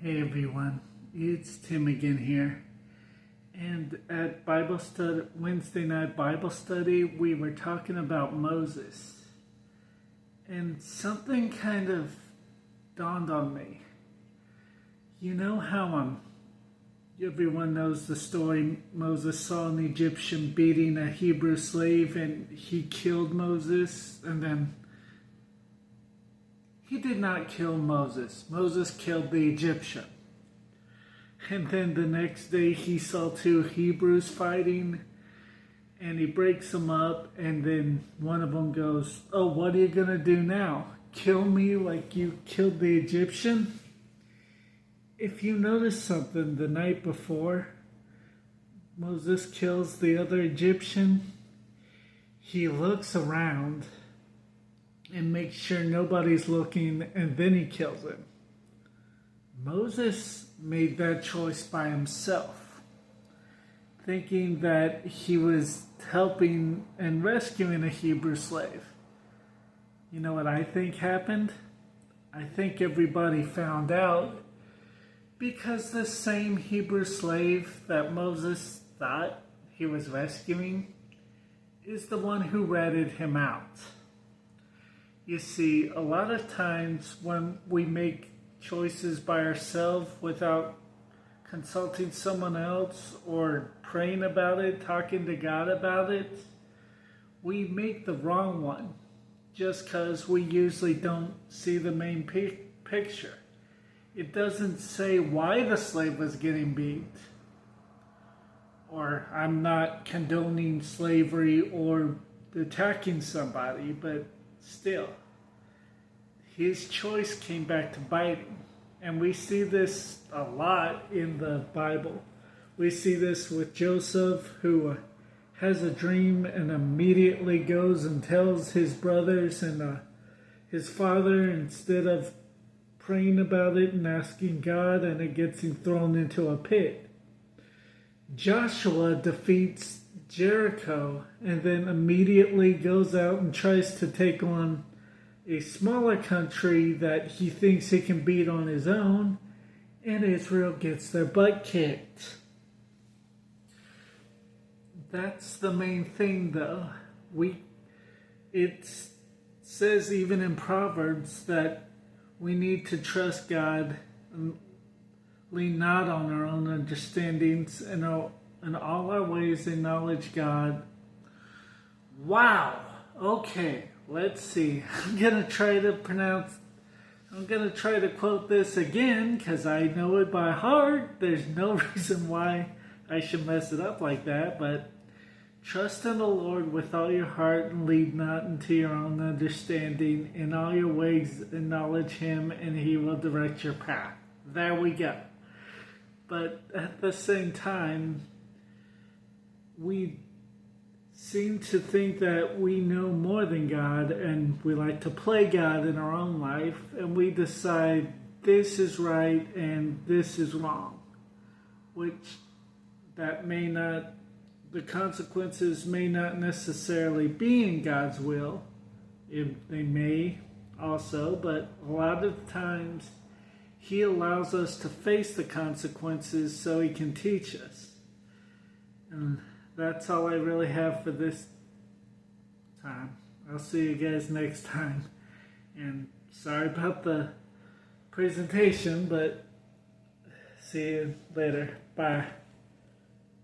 Hey everyone, it's Tim again here. And at Bible study, Wednesday night Bible study, we were talking about Moses. And something kind of dawned on me. You know how everyone knows the story. Moses saw an Egyptian beating a Hebrew slave and he killed Moses, and then he did not kill Moses. Moses killed the Egyptian. And then the next day he saw two Hebrews fighting and he breaks them up, and then one of them goes, "Oh, what are you going to do now? Kill me like you killed the Egyptian?" If you notice something, the night before Moses kills the other Egyptian, he looks around and makes sure nobody's looking, and then he kills him. Moses made that choice by himself, thinking that he was helping and rescuing a Hebrew slave. You know what I think happened? I think everybody found out, because the same Hebrew slave that Moses thought he was rescuing is the one who ratted him out. You see, a lot of times when we make choices by ourselves without consulting someone else or praying about it, talking to God about it, we make the wrong one just because we usually don't see the main picture. It doesn't say why the slave was getting beat. Or I'm not condoning slavery or attacking somebody, but still, his choice came back to bite him. And we see this a lot in the Bible. We see this with Joseph, who has a dream and immediately goes and tells his brothers and his father, instead of praying about it and asking God, and it gets him thrown into a pit. Joshua defeats Jericho and then immediately goes out and tries to take on a smaller country that he thinks he can beat on his own, and Israel gets their butt kicked. That's the main thing, though. It says even in Proverbs that we need to trust God and lean not on our own understandings, and in all our ways acknowledge God. Wow. Okay, let's see. I'm going to try to quote this again because I know it by heart. There's no reason why I should mess it up like that, but trust in the Lord with all your heart and lean not into your own understanding. In all your ways acknowledge Him and He will direct your path. There we go. But at the same time, we seem to think that we know more than God, and we like to play God in our own life, and we decide this is right and this is wrong, which the consequences may not necessarily be in God's will. They may also, but a lot of times He allows us to face the consequences so He can teach us. And that's all I really have for this time. I'll see you guys next time. And sorry about the presentation, but see you later. Bye.